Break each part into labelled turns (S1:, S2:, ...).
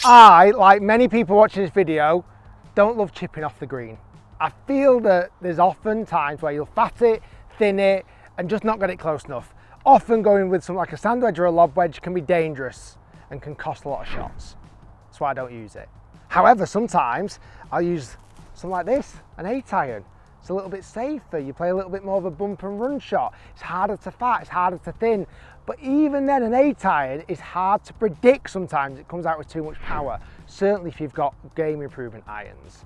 S1: I, like many people watching this video, don't love chipping off the green. I feel that there's often times where you'll fat it, thin it, and just not get it close enough. Often going with something like a sand wedge or a lob wedge can be dangerous and can cost a lot of shots. That's why I don't use it. However, sometimes I'll use something like this, an 8-iron. It's a little bit safer. You play a little bit more of a bump and run shot. It's harder to fat, it's harder to thin. But even then, an 8-iron is hard to predict sometimes. It comes out with too much power, certainly if you've got game improvement irons.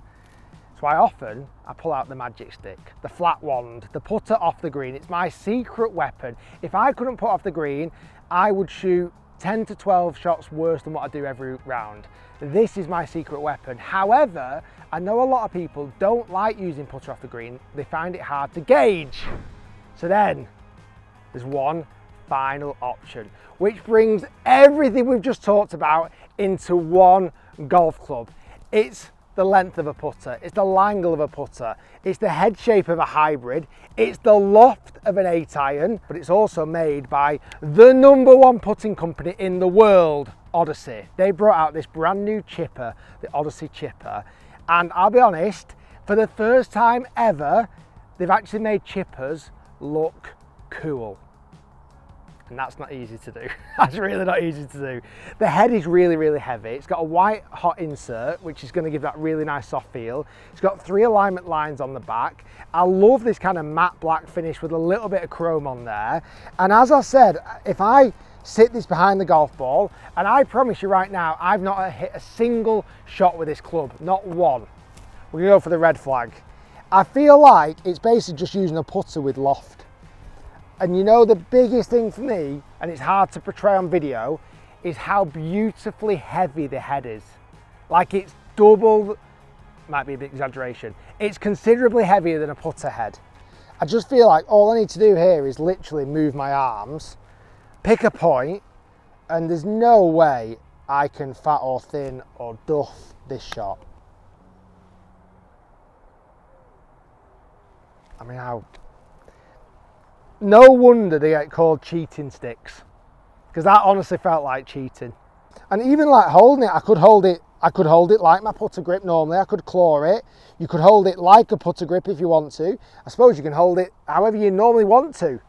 S1: That's why often I pull out the magic stick, the flat wand, the putter off the green. It's my secret weapon. If I couldn't put off the green, I would shoot 10 to 12 shots worse than what I do every round. This is my secret weapon. However, I know a lot of people don't like using putter off the green. They find it hard to gauge. So then there's one final option, which brings everything we've just talked about into one golf club. It's the length of a putter, it's the angle of a putter, it's the head shape of a hybrid, it's the loft of an 8-iron, but it's also made by the #1 putting company in the world, Odyssey. They brought out this brand new chipper, the Odyssey chipper, and I'll be honest, for the first time ever, they've actually made chippers look cool. And that's not easy to do. That's really not easy to do. The head is really, really heavy. It's got a white hot insert, which is going to give that really nice soft feel. It's got 3 alignment lines on the back. I love this kind of matte black finish with a little bit of chrome on there. And as I said, if I sit this behind the golf ball, and I promise you right now, I've not hit a single shot with this club, not one. We're gonna go for the red flag. I feel like it's basically just using a putter with loft. And you know, the biggest thing for me, and it's hard to portray on video, is how beautifully heavy the head is. Like it's double, might be a bit exaggeration, it's considerably heavier than a putter head. I just feel like all I need to do here is literally move my arms, pick a point, and there's no way I can fat or thin or duff this shot. I mean, no wonder they get called cheating sticks, because that honestly felt like cheating. And even like holding it, I could hold it like my putter grip normally. I could claw it. You could hold it like a putter grip if you want to. I suppose you can hold it however you normally want to. It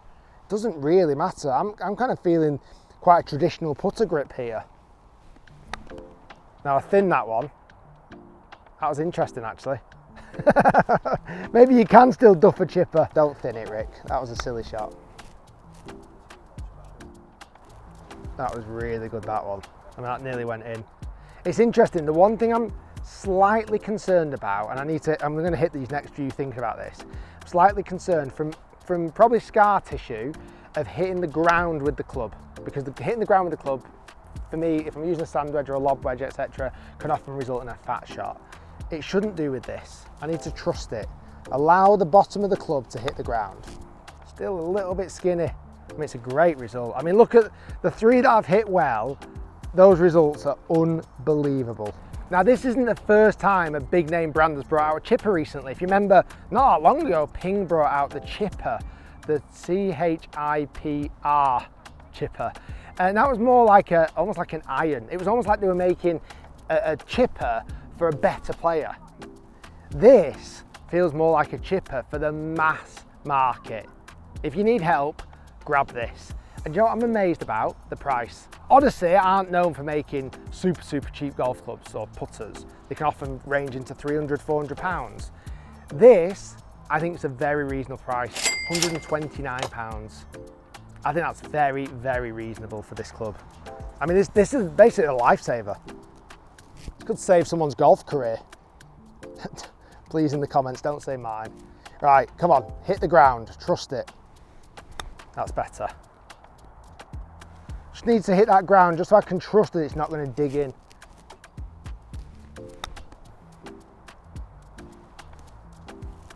S1: doesn't really matter. I'm kind of feeling quite a traditional putter grip here. Now I thinned that one. That was interesting actually. Maybe you can still duff a chipper. Don't thin it, Rick. That was a silly shot. That was really good, that one. I mean, that nearly went in. It's interesting. The one thing I'm slightly concerned about, and I'm going to hit these next few thinking about this. I'm slightly concerned from probably scar tissue of hitting the ground with the club, because hitting the ground with the club, for me, if I'm using a sand wedge or a lob wedge, etc., can often result in a fat shot. It shouldn't do with this. I need to trust it. Allow the bottom of the club to hit the ground. Still a little bit skinny. I mean, it's a great result. I mean, look at the 3 that I've hit well. Those results are unbelievable. Now, this isn't the first time a big name brand has brought out a chipper recently. If you remember, not that long ago, Ping brought out the chipper, the CHIPR chipper. And that was more like almost like an iron. It was almost like they were making a chipper for a better player. This feels more like a chipper for the mass market. If you need help, grab this. And you know what I'm amazed about? The price. Odyssey aren't known for making super cheap golf clubs or putters. They can often range into £300, £400. This, I think it's a very reasonable price, £129. I think that's very, very reasonable for this club. I mean, this is basically a lifesaver. Could save someone's golf career. Please, in the comments, don't say mine. Right, come on, hit the ground, trust it. That's better. Just need to hit that ground just so I can trust that it's not going to dig in.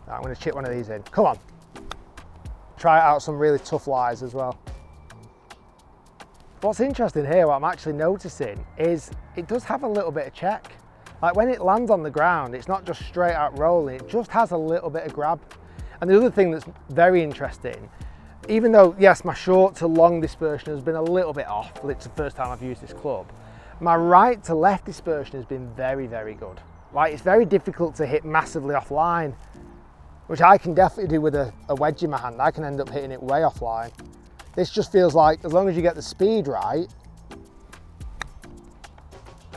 S1: Right, I'm going to chip one of these in. Come on. Try out some really tough lies as well. What's interesting here, what I'm actually noticing, is it does have a little bit of check. Like when it lands on the ground, it's not just straight out rolling, it just has a little bit of grab. And the other thing that's very interesting, even though, yes, my short to long dispersion has been a little bit off, it's the first time I've used this club, My right to left dispersion has been very, very good. Like, it's very difficult to hit massively offline, which I can definitely do with a wedge in my hand. I can end up hitting it way offline. This just feels like, as long as you get the speed right,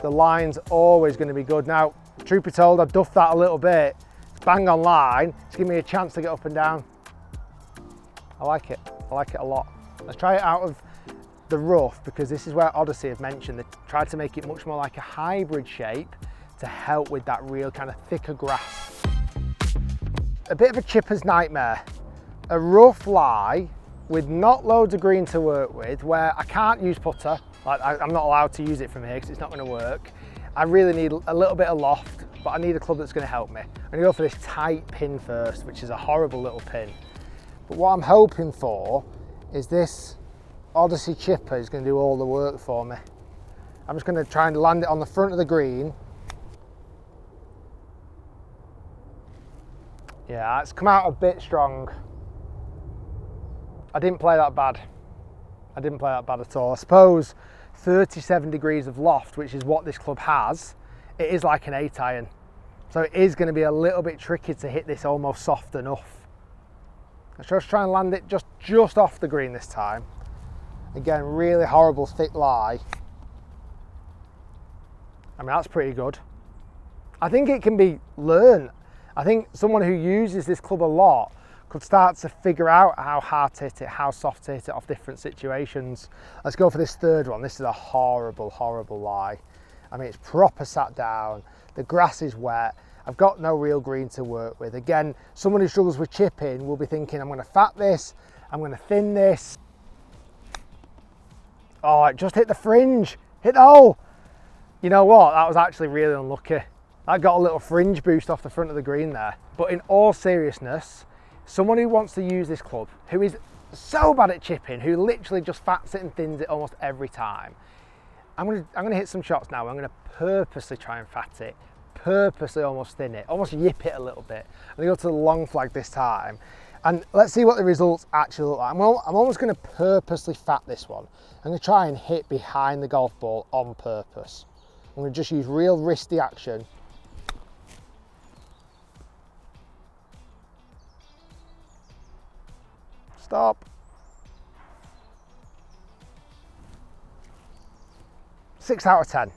S1: the line's always going to be good. Now, truth be told, I've duffed that a little bit. It's bang on line. It's giving me a chance to get up and down. I like it a lot. Let's try it out of the rough, because this is where Odyssey have mentioned they tried to make it much more like a hybrid shape to help with that real kind of thicker grass. A bit of a chipper's nightmare. A rough lie with not loads of green to work with, where I can't use putter. Like, I'm not allowed to use it from here because it's not going to work. I really need a little bit of loft, but I need a club that's going to help me. I'm going to go for this tight pin first, which is a horrible little pin. But what I'm hoping for is this Odyssey chipper is going to do all the work for me. I'm just going to try and land it on the front of the green. Yeah, it's come out a bit strong. I didn't play that bad. I didn't play that bad at all. I suppose 37 degrees of loft, which is what this club has, it is like an 8 iron. So it is going to be a little bit tricky to hit this almost soft enough. Let's just try and land it just off the green this time. Again, really horrible thick lie. I mean, that's pretty good. I think it can be learned. I think someone who uses this club a lot could start to figure out how hard to hit it, how soft to hit it off different situations. Let's go for this third one. This is a horrible, horrible lie. I mean, it's proper sat down. The grass is wet. I've got no real green to work with. Again, someone who struggles with chipping will be thinking, I'm going to fat this, I'm going to thin this. Oh, it just hit the fringe, hit the hole. You know what? That was actually really unlucky. I got a little fringe boost off the front of the green there. But in all seriousness, someone who wants to use this club, who is so bad at chipping, who literally just fats it and thins it almost every time, I'm gonna hit some shots now. I'm gonna purposely try and fat it, purposely almost thin it, almost yip it a little bit. I'm gonna go to the long flag this time, and let's see what the results actually look like. I'm almost gonna purposely fat this one. I'm gonna try and hit behind the golf ball on purpose. I'm gonna just use real wristy action. Stop. 6 out of 10.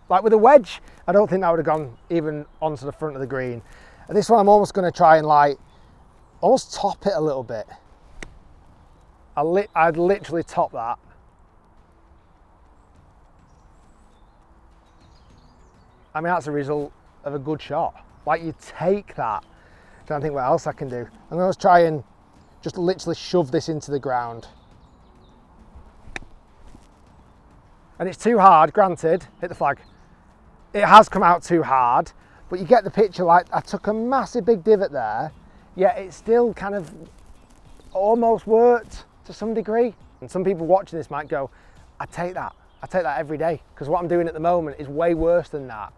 S1: Like with a wedge, I don't think that would have gone even onto the front of the green. And this one I'm almost going to try and like, almost top it a little bit. I'd literally top that. I mean, that's a result of a good shot. Like, you take that. Trying to think what else I can do. I'm going to try and just literally shove this into the ground. And it's too hard, granted, hit the flag. It has come out too hard, but you get the picture. Like, I took a massive big divot there, yet it still kind of almost worked to some degree. And some people watching this might go, I take that every day, because what I'm doing at the moment is way worse than that.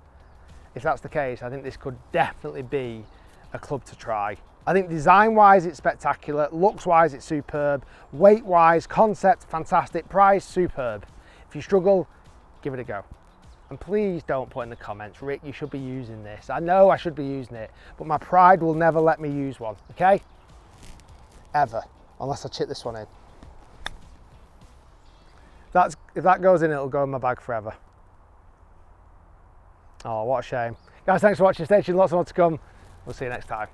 S1: If that's the case, I think this could definitely be a club to try. I think design-wise, it's spectacular. Looks-wise, it's superb. Weight-wise, concept, fantastic. Price, superb. If you struggle, give it a go. And please don't put in the comments, Rick, you should be using this. I know I should be using it, but my pride will never let me use one, okay? Ever, unless I chip this one in. If that goes in, it'll go in my bag forever. Oh, what a shame. Guys, thanks for watching. Stay tuned, lots more to come. We'll see you next time.